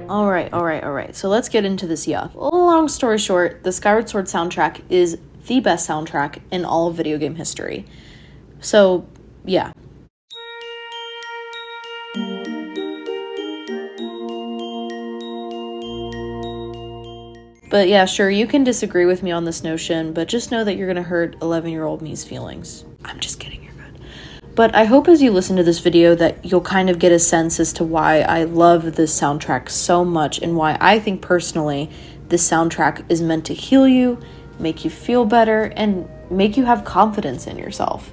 Alright, so let's get into this yuck. Long story short, the Skyward Sword soundtrack is the best soundtrack in all of video game history. So, yeah. But yeah, sure, you can disagree with me on this notion, but just know that you're gonna hurt 11-year-old me's feelings. I'm just kidding, you're good. But I hope as you listen to this video that you'll kind of get a sense as to why I love this soundtrack so much and why I think personally this soundtrack is meant to heal you, make you feel better, and make you have confidence in yourself.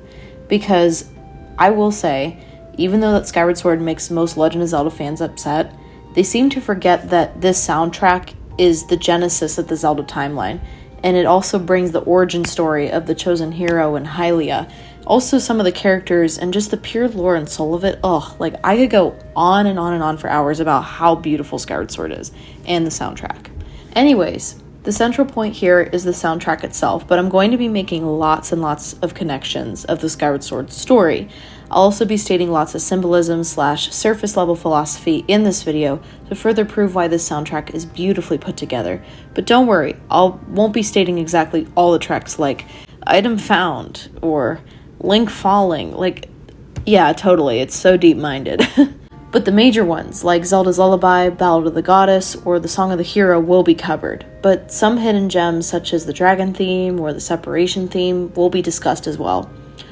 Because I will say, even though that Skyward Sword makes most Legend of Zelda fans upset, they seem to forget that this soundtrack is the genesis of the Zelda timeline, and it also brings the origin story of the chosen hero and Hylia, also some of the characters, and just the pure lore and soul of it. Like I could go on and on and on for hours about how beautiful Skyward Sword is, and the soundtrack. Anyways, the central point here is the soundtrack itself, but I'm going to be making lots and lots of connections of the Skyward Sword story. I'll also be stating lots of symbolism / surface level philosophy in this video to further prove why this soundtrack is beautifully put together. But don't worry, won't be stating exactly all the tracks like item found or link falling. Yeah, totally, it's so deep-minded. But the major ones, like Zelda's Lullaby, Ballad of the Goddess, or the Song of the Hero will be covered, but some hidden gems such as the Dragon theme or the Separation theme will be discussed as well.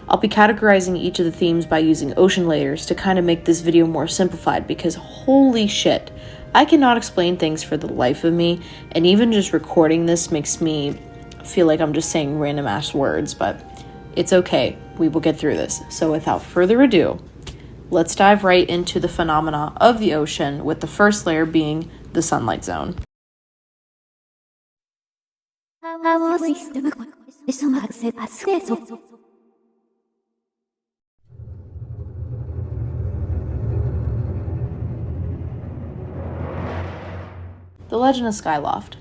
I'll be categorizing each of the themes by using ocean layers to kind of make this video more simplified because holy shit, I cannot explain things for the life of me, and even just recording this makes me feel like I'm just saying random ass words, but it's okay, we will get through this. So without further ado, let's dive right into the phenomena of the ocean, with the first layer being the sunlight zone. The Legend of Skyloft.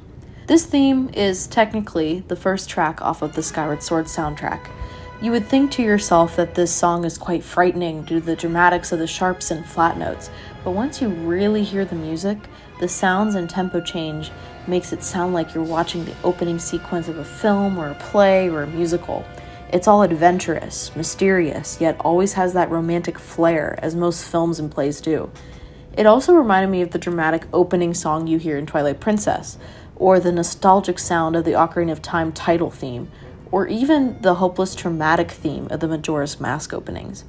This theme is technically the first track off of the Skyward Sword soundtrack. You would think to yourself that this song is quite frightening due to the dramatics of the sharps and flat notes, but once you really hear the music, the sounds and tempo change makes it sound like you're watching the opening sequence of a film or a play or a musical. It's all adventurous, mysterious, yet always has that romantic flair, as most films and plays do. It also reminded me of the dramatic opening song you hear in Twilight Princess, or the nostalgic sound of the Ocarina of Time title theme, or even the hopeless traumatic theme of the Majora's Mask openings.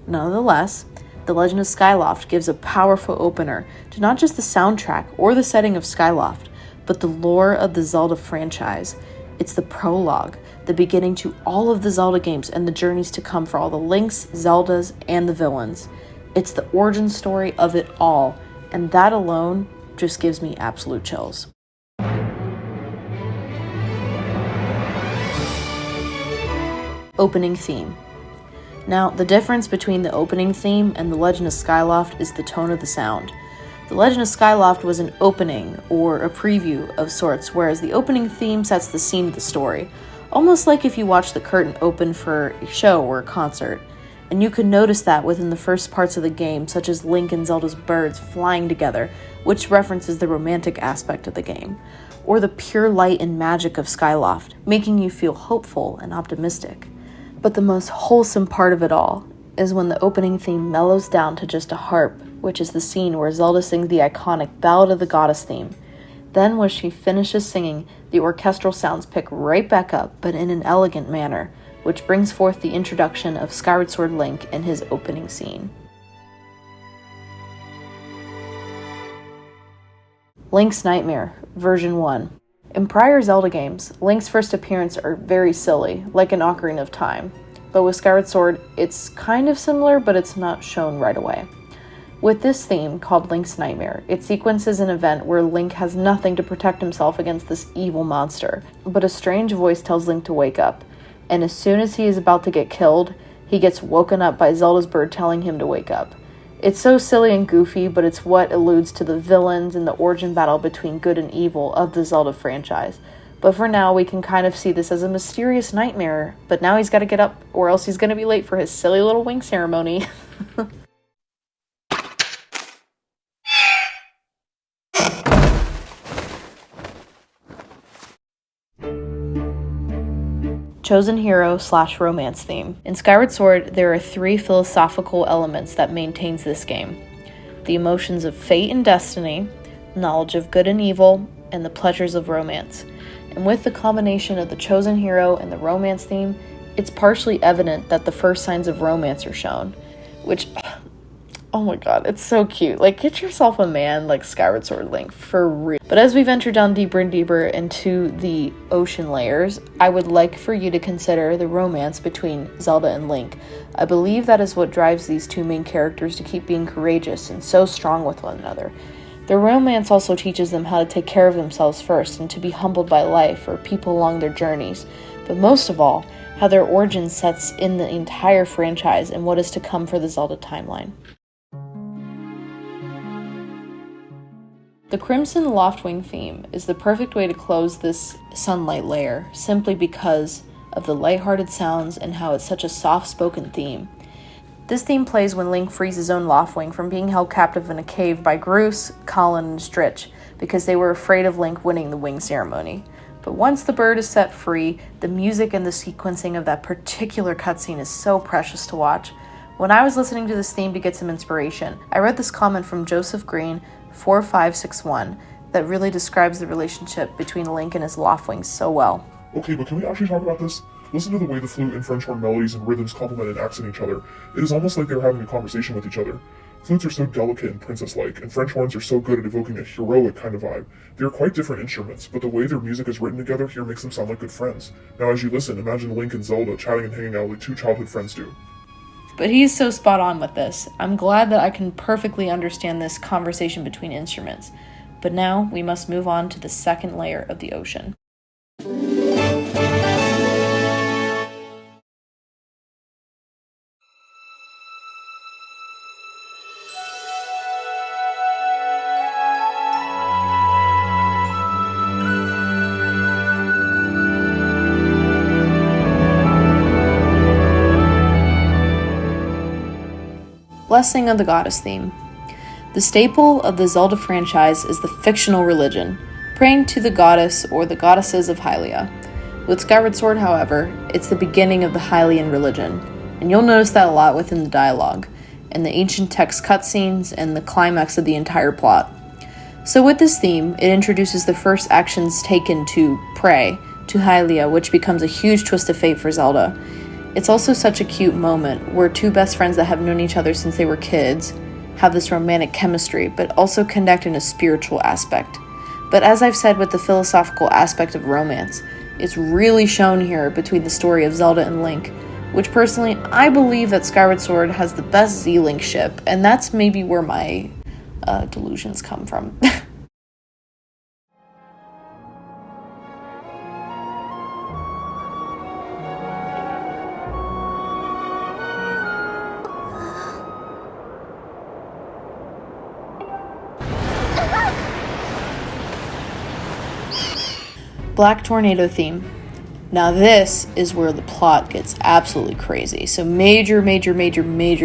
Nonetheless, The Legend of Skyloft gives a powerful opener to not just the soundtrack or the setting of Skyloft, but the lore of the Zelda franchise. It's the prologue, the beginning to all of the Zelda games and the journeys to come for all the Links, Zeldas, and the villains. It's the origin story of it all, and that alone just gives me absolute chills. Opening theme. Now, the difference between the opening theme and The Legend of Skyloft is the tone of the sound. The Legend of Skyloft was an opening, or a preview of sorts, whereas the opening theme sets the scene of the story, almost like if you watch the curtain open for a show or a concert. And you can notice that within the first parts of the game, such as Link and Zelda's birds flying together, which references the romantic aspect of the game, or the pure light and magic of Skyloft, making you feel hopeful and optimistic. But the most wholesome part of it all is when the opening theme mellows down to just a harp, which is the scene where Zelda sings the iconic Ballad of the Goddess theme. Then when she finishes singing, the orchestral sounds pick right back up, but in an elegant manner, which brings forth the introduction of Skyward Sword Link in his opening scene. Link's Nightmare, version 1. In prior Zelda games, Link's first appearance are very silly, like in Ocarina of Time, but with Skyward Sword, it's kind of similar, but it's not shown right away. With this theme, called Link's Nightmare, it sequences an event where Link has nothing to protect himself against this evil monster, but a strange voice tells Link to wake up, and as soon as he is about to get killed, he gets woken up by Zelda's bird telling him to wake up. It's so silly and goofy, but it's what alludes to the villains and the origin battle between good and evil of the Zelda franchise. But for now, we can kind of see this as a mysterious nightmare, but now he's got to get up or else he's going to be late for his silly little wing ceremony. chosen hero / romance theme. In Skyward Sword, there are 3 philosophical elements that maintains this game. The emotions of fate and destiny, knowledge of good and evil, and the pleasures of romance. And with the combination of the chosen hero and the romance theme, it's partially evident that the first signs of romance are shown, which, oh my god, it's so cute. Like, get yourself a man like Skyward Sword Link, for real. But as we venture down deeper and deeper into the ocean layers, I would like for you to consider the romance between Zelda and Link. I believe that is what drives these 2 main characters to keep being courageous and so strong with one another. Their romance also teaches them how to take care of themselves first and to be humbled by life or people along their journeys. But most of all, how their origin sets in the entire franchise and what is to come for the Zelda timeline. The Crimson Loftwing theme is the perfect way to close this sunlight layer, simply because of the lighthearted sounds and how it's such a soft-spoken theme. This theme plays when Link frees his own Loftwing from being held captive in a cave by Groose, Colin, and Stritch, because they were afraid of Link winning the wing ceremony. But once the bird is set free, the music and the sequencing of that particular cutscene is so precious to watch. When I was listening to this theme to get some inspiration, I read this comment from Joseph Green, 4561, that really describes the relationship between Link and his Loftwings so well. Okay, but can we actually talk about this? Listen to the way the flute and French horn melodies and rhythms complement and accent each other. It is almost like they are having a conversation with each other. Flutes are so delicate and princess-like, and French horns are so good at evoking a heroic kind of vibe. They are quite different instruments, but the way their music is written together here makes them sound like good friends. Now as you listen, imagine Link and Zelda chatting and hanging out like 2 childhood friends do. But he's so spot on with this. I'm glad that I can perfectly understand this conversation between instruments. But now we must move on to the second layer of the ocean. Blessing of the Goddess theme. The staple of the Zelda franchise is the fictional religion, praying to the goddess or the goddesses of Hylia. With Skyward Sword, however, it's the beginning of the Hylian religion, and you'll notice that a lot within the dialogue, and the ancient text cutscenes, and the climax of the entire plot. So with this theme, it introduces the first actions taken to pray to Hylia, which becomes a huge twist of fate for Zelda. It's also such a cute moment where 2 best friends that have known each other since they were kids have this romantic chemistry, but also connect in a spiritual aspect. But as I've said with the philosophical aspect of romance, it's really shown here between the story of Zelda and Link, which personally, I believe that Skyward Sword has the best Z-Link ship, and that's maybe where my delusions come from. Black Tornado theme. Now this is where the plot gets absolutely crazy, so major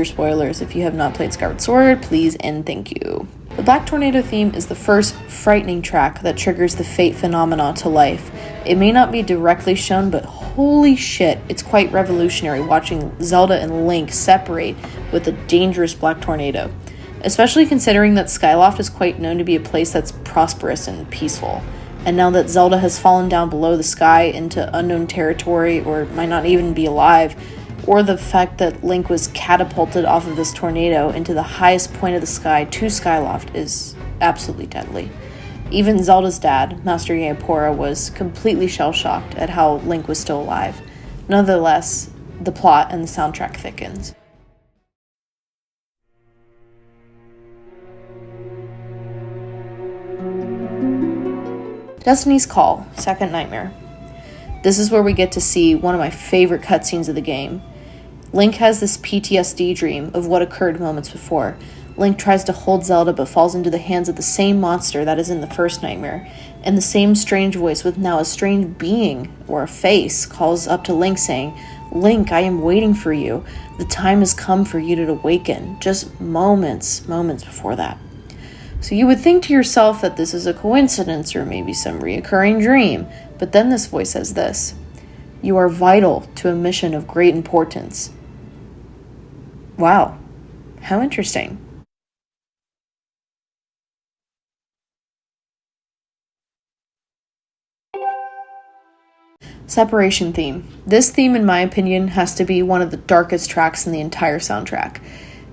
spoilers if you have not played Skyward Sword, please and thank you. The Black Tornado theme is the first frightening track that triggers the fate phenomena to life. It may not be directly shown, but holy shit, it's quite revolutionary watching Zelda and Link separate with a dangerous black tornado, especially considering that Skyloft is quite known to be a place that's prosperous and peaceful. And now that Zelda has fallen down below the sky into unknown territory, or might not even be alive, or the fact that Link was catapulted off of this tornado into the highest point of the sky to Skyloft is absolutely deadly. Even Zelda's dad, Master Yapora, was completely shell-shocked at how Link was still alive. Nonetheless, the plot and the soundtrack thickens. Destiny's Call, Second Nightmare. This is where we get to see one of my favorite cutscenes of the game. Link has this PTSD dream of what occurred moments before. Link tries to hold Zelda but falls into the hands of the same monster that is in the first nightmare, and the same strange voice with now a strange being, or a face, calls up to Link saying, "Link, I am waiting for you. The time has come for you to awaken," just moments before that. So you would think to yourself that this is a coincidence or maybe some reoccurring dream, but then this voice says this: You are vital to a mission of great importance. Wow, how interesting. Separation theme. This theme, in my opinion, has to be one of the darkest tracks in the entire soundtrack.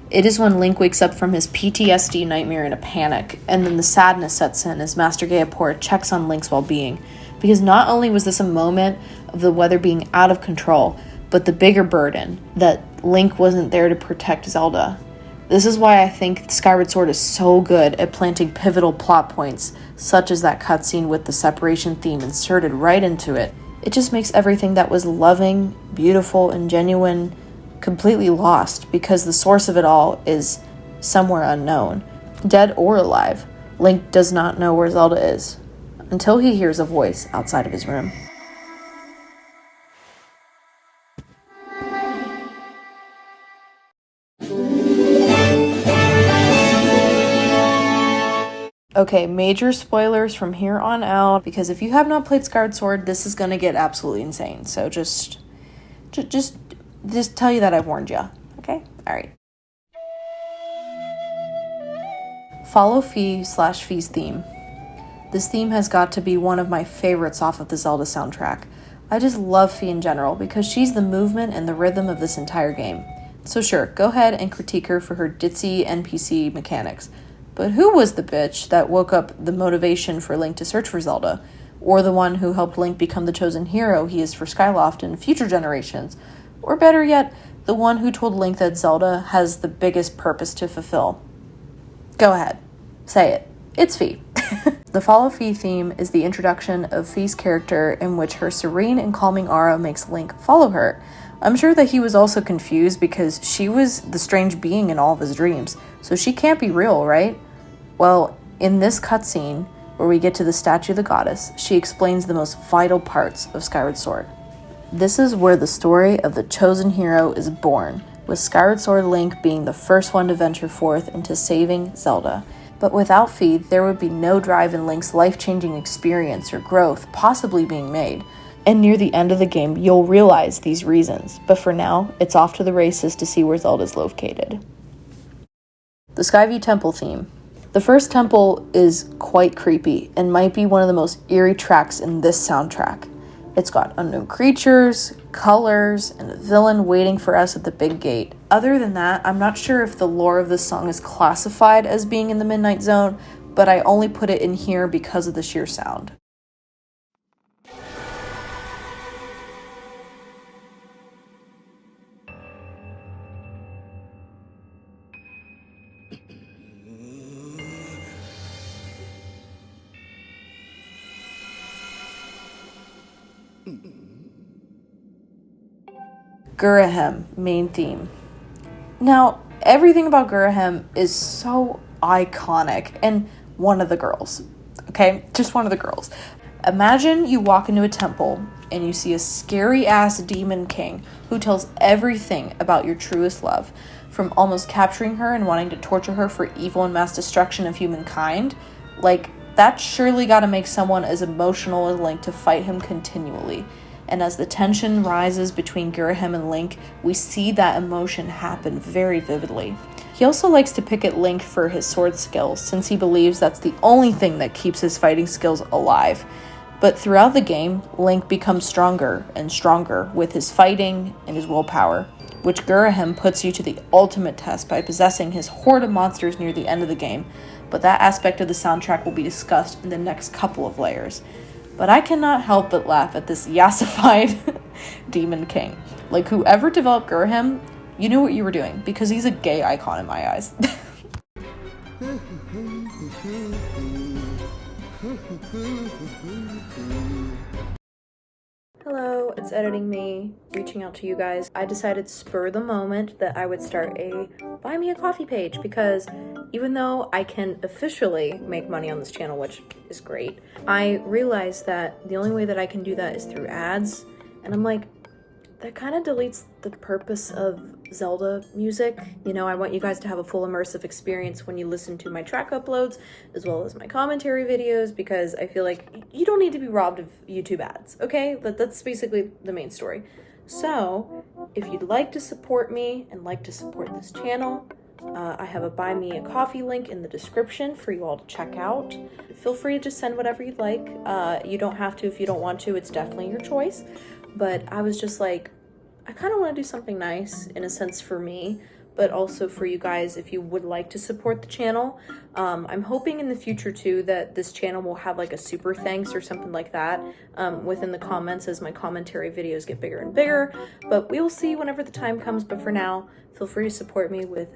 It is when Link wakes up from his PTSD nightmare in a panic, and then the sadness sets in as Master Gayapura checks on Link's well-being. Because not only was this a moment of the weather being out of control, but the bigger burden that Link wasn't there to protect Zelda. This is why I think Skyward Sword is so good at planting pivotal plot points, such as that cutscene with the separation theme inserted right into it. It just makes everything that was loving, beautiful, and genuine completely lost because the source of it all is somewhere unknown. Dead or alive, Link does not know where Zelda is until he hears a voice outside of his room. Okay, major spoilers from here on out, because if you have not played Skyward Sword, this is gonna get absolutely insane. So just tell you that I warned you. Okay? Alright. Follow Fi/Fi's theme. This theme has got to be one of my favorites off of the Zelda soundtrack. I just love Fi in general because she's the movement and the rhythm of this entire game. So sure, go ahead and critique her for her ditzy NPC mechanics. But who was the bitch that woke up the motivation for Link to search for Zelda? Or the one who helped Link become the chosen hero he is for Skyloft in future generations? Or better yet, the one who told Link that Zelda has the biggest purpose to fulfill? Go ahead. Say it. It's Fi. The Follow Fi theme is the introduction of Fi's character in which her serene and calming aura makes Link follow her. I'm sure that he was also confused because she was the strange being in all of his dreams, so she can't be real, right? Well, in this cutscene, where we get to the statue of the goddess, she explains the most vital parts of Skyward Sword. This is where the story of the chosen hero is born, with Skyward Sword Link being the first one to venture forth into saving Zelda. But without Fi, there would be no drive in Link's life-changing experience or growth possibly being made. And near the end of the game, you'll realize these reasons. But for now, it's off to the races to see where Zelda's located. The Skyview Temple theme. The first temple is quite creepy and might be one of the most eerie tracks in this soundtrack. It's got unknown creatures, colors, and a villain waiting for us at the big gate. Other than that, I'm not sure if the lore of this song is classified as being in the Midnight Zone, but I only put it in here because of the sheer sound. Gurahem, main theme. Now, everything about Gurahem is so iconic, and one of the girls, okay? Just one of the girls. Imagine you walk into a temple and you see a scary-ass demon king who tells everything about your truest love, from almost capturing her and wanting to torture her for evil and mass destruction of humankind. Like, that's surely gotta make someone as emotional as Link to fight him continually. And as the tension rises between Gurahem and Link, we see that emotion happen very vividly. He also likes to pick at Link for his sword skills, since he believes that's the only thing that keeps his fighting skills alive. But throughout the game, Link becomes stronger and stronger with his fighting and his willpower, which Gurahem puts you to the ultimate test by possessing his horde of monsters near the end of the game. But that aspect of the soundtrack will be discussed in the next couple of layers. But I cannot help but laugh at this yassified demon king. Like, whoever developed Gurahem, you knew what you were doing, because he's a gay icon in my eyes. Hello, it's Editing Me, reaching out to you guys. I decided spur of the moment that I would start a buy me a coffee page, because even though I can officially make money on this channel, which is great, I realized that the only way that I can do that is through ads, and I'm like, that kind of deletes the purpose of Zelda music. You know, I want you guys to have a full immersive experience when you listen to my track uploads as well as my commentary videos, because I feel like you don't need to be robbed of YouTube ads, okay? That's basically the main story. So if you'd like to support me and like to support this channel, I have a buy me a coffee link in the description for you all to check out. Feel free to just send whatever you'd like. You don't have to if you don't want to. It's definitely your choice. But I was just like, I kind of want to do something nice in a sense for me, but also for you guys if you would like to support the channel. I'm hoping in the future too that this channel will have like a super thanks or something like that within the comments as my commentary videos get bigger and bigger, but we will see whenever the time comes. But for now, feel free to support me with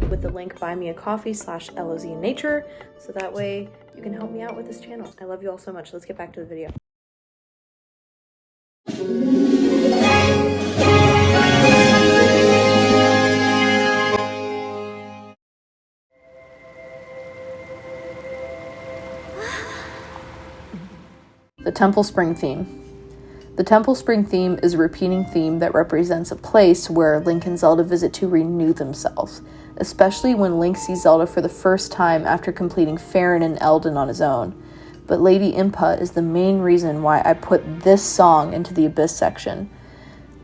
with the link buymeacoffee/LOZ in nature, so that way you can help me out with this channel. I love you all so much. Let's get back to the video. The Temple Spring theme. The Temple Spring theme is a repeating theme that represents a place where Link and Zelda visit to renew themselves, especially when Link sees Zelda for the first time after completing Faron and Eldin on his own. But Lady Impa is the main reason why I put this song into the Abyss section.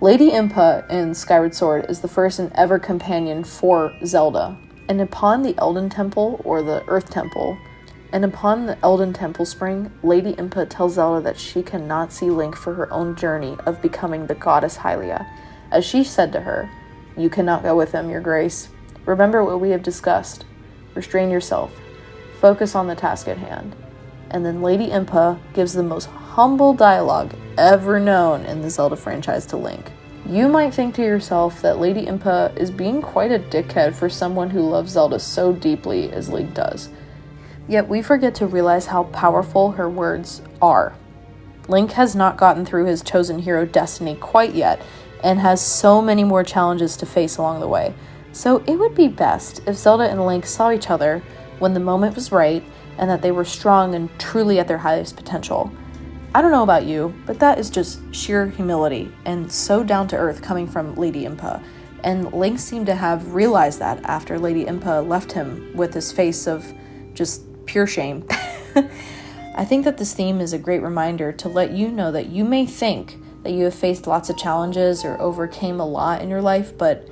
Lady Impa in Skyward Sword is the first and ever companion for Zelda, and upon the Elden Temple, or the Earth Temple, Spring, Lady Impa tells Zelda that she cannot see Link for her own journey of becoming the goddess Hylia. As she said to her, "You cannot go with him, your grace. Remember what we have discussed. Restrain yourself. Focus on the task at hand." And then Lady Impa gives the most humble dialogue ever known in the Zelda franchise to Link. You might think to yourself that Lady Impa is being quite a dickhead for someone who loves Zelda so deeply as Link does. Yet we forget to realize how powerful her words are. Link has not gotten through his chosen hero destiny quite yet, and has so many more challenges to face along the way. So it would be best if Zelda and Link saw each other when the moment was right, and that they were strong and truly at their highest potential. I don't know about you, but that is just sheer humility, and so down to earth coming from Lady Impa. And Link seemed to have realized that after Lady Impa left him with his face of just pure shame. I think that this theme is a great reminder to let you know that you may think that you have faced lots of challenges or overcame a lot in your life, but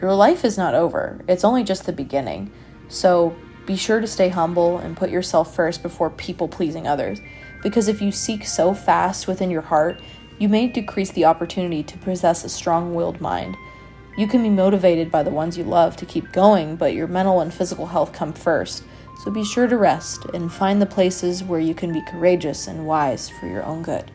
your life is not over. It's only just the beginning. So be sure to stay humble and put yourself first before people-pleasing others. Because if you seek so fast within your heart, you may decrease the opportunity to possess a strong-willed mind. You can be motivated by the ones you love to keep going, but your mental and physical health come first. So be sure to rest and find the places where you can be courageous and wise for your own good.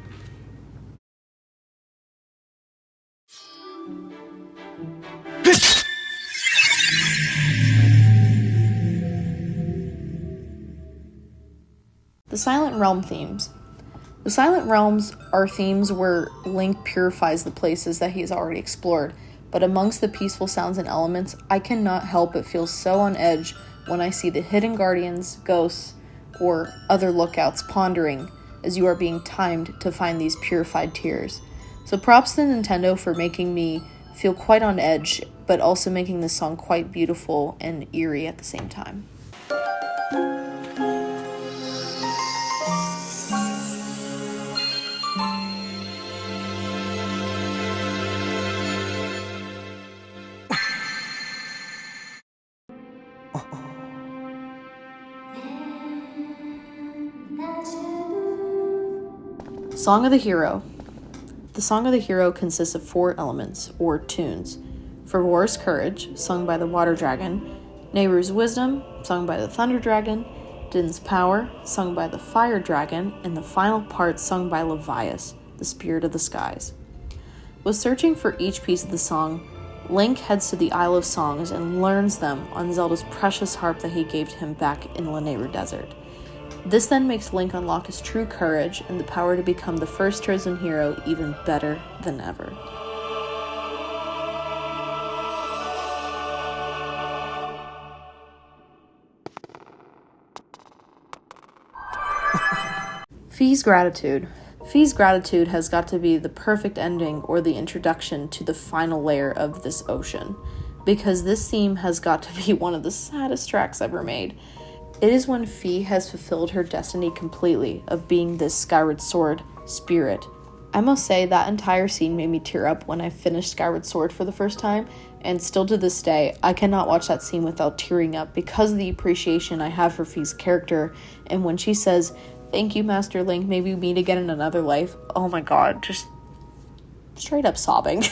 The Silent Realm themes. The Silent Realms are themes where Link purifies the places that he has already explored, but amongst the peaceful sounds and elements, I cannot help but feel so on edge when I see the hidden guardians, ghosts, or other lookouts pondering as you are being timed to find these purified tears. So props to Nintendo for making me feel quite on edge, but also making this song quite beautiful and eerie at the same time. Song of the Hero. The Song of the Hero consists of 4 elements, or tunes. Fervor's Courage, sung by the Water Dragon, Nehru's Wisdom, sung by the Thunder Dragon, Din's Power, sung by the Fire Dragon, and the final part sung by Levias, the Spirit of the Skies. With searching for each piece of the song, Link heads to the Isle of Songs and learns them on Zelda's precious harp that he gave to him back in Lanayru Desert. This then makes Link unlock his true courage and the power to become the first chosen hero even better than ever. Fi's Gratitude. Fi's gratitude has got to be the perfect ending or the introduction to the final layer of this ocean, because this theme has got to be one of the saddest tracks ever made. It is when Fi has fulfilled her destiny completely of being this Skyward Sword spirit. I must say that entire scene made me tear up when I finished Skyward Sword for the first time, and still to this day, I cannot watch that scene without tearing up because of the appreciation I have for Fi's character, and when she says, "Thank you, Master Link, maybe we meet again in another life," oh my god, just straight up sobbing.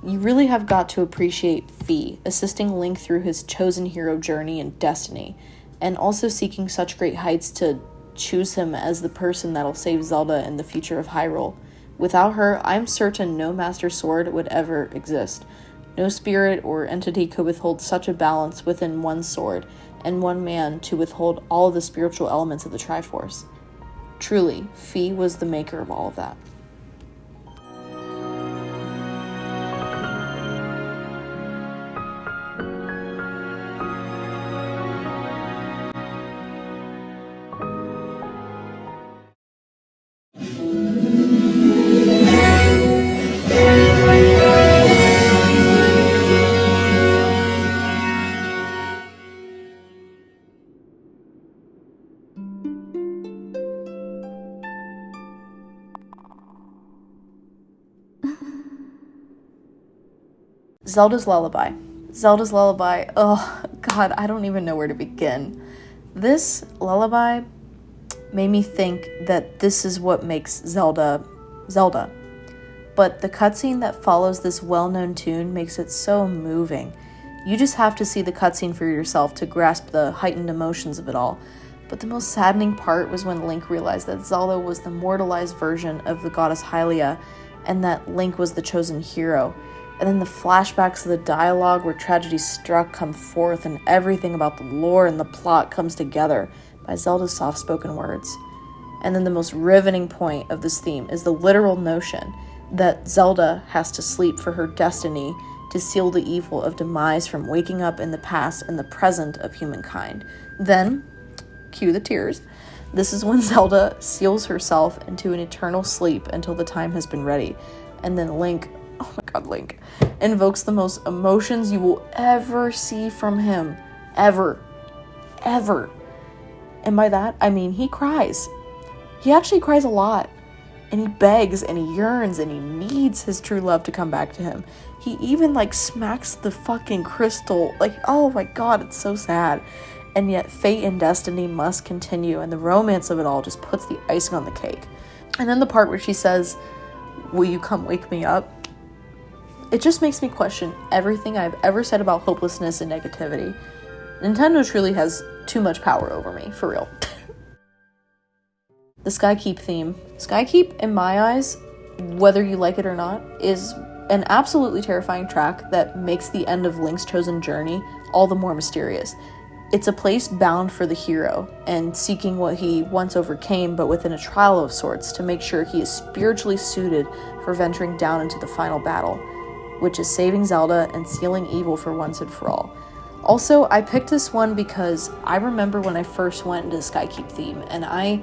You really have got to appreciate Fi assisting Link through his chosen hero journey and destiny, and also seeking such great heights to choose him as the person that'll save Zelda in the future of Hyrule. Without her, I'm certain no Master Sword would ever exist. No spirit or entity could withhold such a balance within one sword, and one man to withhold all of the spiritual elements of the Triforce. Truly, Fi was the maker of all of that. Zelda's Lullaby. Zelda's Lullaby. Oh, God, I don't even know where to begin. This lullaby made me think that this is what makes Zelda, Zelda. But the cutscene that follows this well-known tune makes it so moving. You just have to see the cutscene for yourself to grasp the heightened emotions of it all. But the most saddening part was when Link realized that Zelda was the mortalized version of the goddess Hylia, and that Link was the chosen hero. And then the flashbacks of the dialogue where tragedy struck come forth, and everything about the lore and the plot comes together by Zelda's soft-spoken words. And then the most riveting point of this theme is the literal notion that Zelda has to sleep for her destiny to seal the evil of demise from waking up in the past and the present of humankind. Then, cue the tears, this is when Zelda seals herself into an eternal sleep until the time has been ready. And then Link, oh my god, Link, invokes the most emotions you will ever see from him. Ever. Ever. And by that, I mean he cries. He actually cries a lot. And he begs and he yearns and he needs his true love to come back to him. He even smacks the fucking crystal. Oh my god, it's so sad. And yet fate and destiny must continue, and the romance of it all just puts the icing on the cake. And then the part where she says, "Will you come wake me up?" It just makes me question everything I've ever said about hopelessness and negativity. Nintendo truly has too much power over me, for real. The Skykeep theme. Skykeep, in my eyes, whether you like it or not, is an absolutely terrifying track that makes the end of Link's chosen journey all the more mysterious. It's a place bound for the hero, and seeking what he once overcame, but within a trial of sorts, to make sure he is spiritually suited for venturing down into the final battle, which is saving Zelda and sealing evil for once and for all. Also, I picked this one because I remember when I first went into the Skykeep theme, and I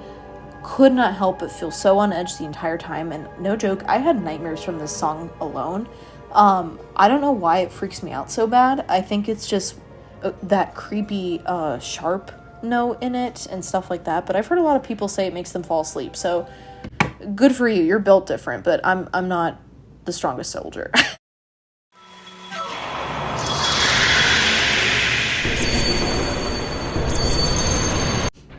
could not help but feel so on edge the entire time, and no joke, I had nightmares from this song alone. I don't know why it freaks me out so bad. I think it's just that creepy sharp note in it and stuff like that, but I've heard a lot of people say it makes them fall asleep, so good for you, you're built different, but I'm not the strongest soldier.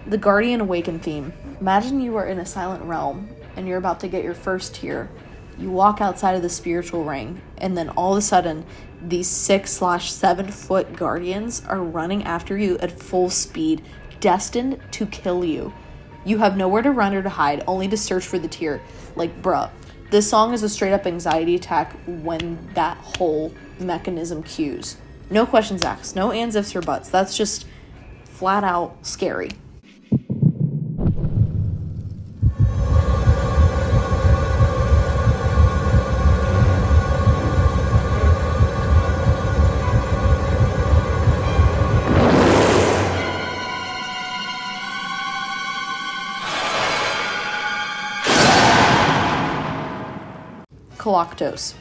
The Guardian Awaken theme. Imagine you are in a silent realm and you're about to get your first tear. You walk outside of the spiritual ring, and then all of a sudden, these 6/7 foot guardians are running after you at full speed, destined to kill you. You have nowhere to run or to hide, only to search for the tear. Bruh, this song is a straight up anxiety attack when that whole mechanism cues. No questions asked, no ands, ifs, or buts. That's just flat out scary. Coloctos.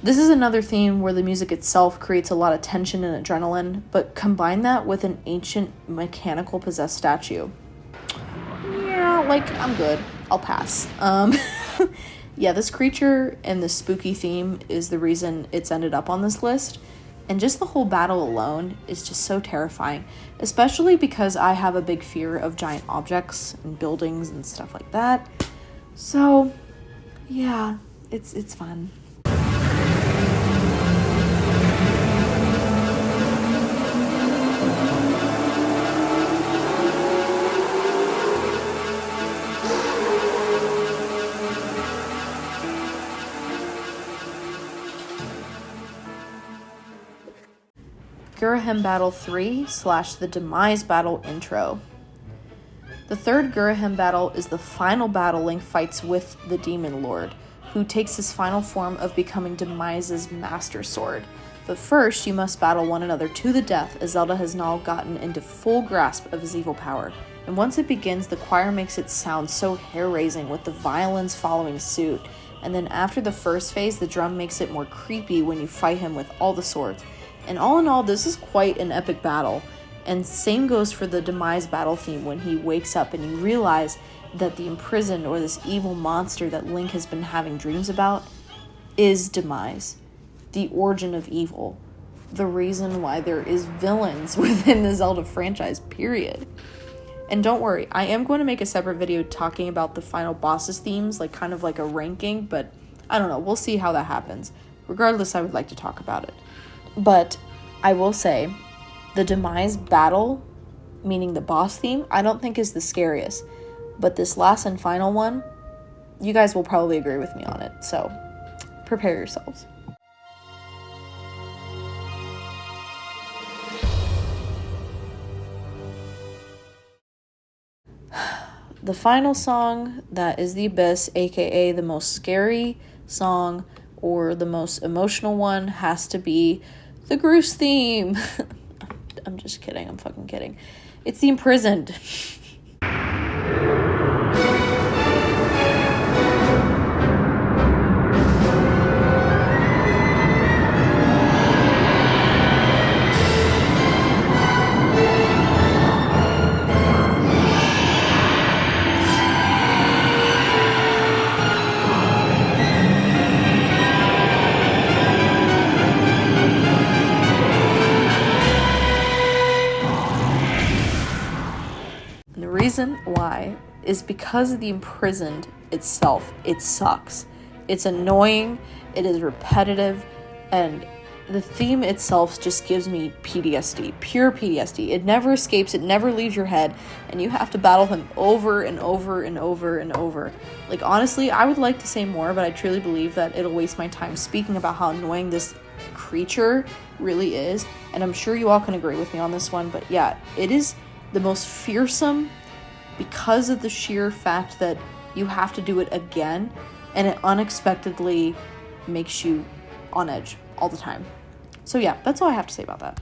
This is another theme where the music itself creates a lot of tension and adrenaline, but combine that with an ancient mechanical possessed statue. Yeah, like, I'm good. I'll pass. Yeah, this creature and this spooky theme is the reason it's ended up on this list. And just the whole battle alone is just so terrifying, especially because I have a big fear of giant objects and buildings and stuff like that. So, yeah, it's fun. Gurahem Battle 3 / the Demise Battle intro. The third Gurahem battle is the final battle Link fights with the Demon Lord, who takes his final form of becoming Demise's Master Sword. But first, you must battle one another to the death, as Zelda has now gotten into full grasp of his evil power. And once it begins, the choir makes it sound so hair-raising, with the violins following suit. And then after the first phase, the drum makes it more creepy when you fight him with all the swords. And all in all, this is quite an epic battle. And same goes for the Demise battle theme when he wakes up and you realize that the imprisoned or this evil monster that Link has been having dreams about is Demise. The origin of evil. The reason why there is villains within the Zelda franchise, period. And don't worry, I am going to make a separate video talking about the final bosses themes, like kind of like a ranking, but I don't know, we'll see how that happens. Regardless, I would like to talk about it. But I will say, the Demise battle, meaning the boss theme, I don't think is the scariest. But this last and final one, you guys will probably agree with me on it. So, prepare yourselves. The final song, that is the Abyss, aka the most scary song or the most emotional one, has to be the Groose theme. I'm just kidding. I'm fucking kidding. It's the Imprisoned. Reason why is because of the Imprisoned itself. It sucks. It's annoying, it is repetitive, and the theme itself just gives me PTSD, pure PTSD. It never escapes, it never leaves your head, and you have to battle him over and over and over and over. Like, honestly, I would like to say more, but I truly believe that it'll waste my time speaking about how annoying this creature really is, and I'm sure you all can agree with me on this one, but yeah, it is the most fearsome because of the sheer fact that you have to do it again, and it unexpectedly makes you on edge all the time. So yeah, that's all I have to say about that.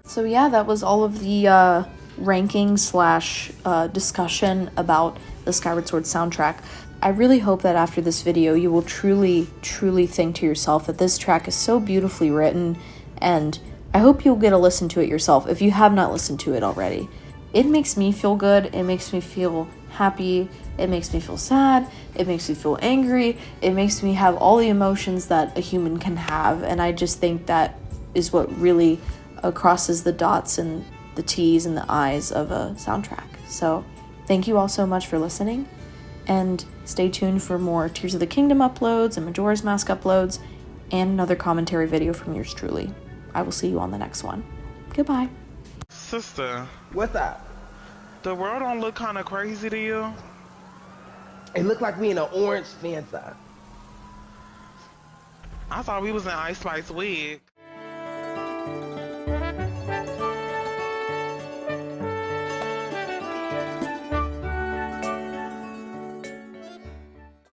So yeah, that was all of the ranking / discussion about the Skyward Sword soundtrack. I really hope that after this video you will truly think to yourself that this track is so beautifully written, and I hope you'll get a listen to it yourself if you have not listened to it already. It makes me feel good, it makes me feel happy, it makes me feel sad, it makes me feel angry, it makes me have all the emotions that a human can have, and I just think that is what really crosses the dots and the T's and the I's of a soundtrack. So thank you all so much for listening, and stay tuned for more Tears of the Kingdom uploads and Majora's Mask uploads, and another commentary video from yours truly. I will see you on the next one. Goodbye. Sister. What's up? The world don't look kind of crazy to you? It looked like we in an orange Fanta. I thought we was in Ice Spice Wig.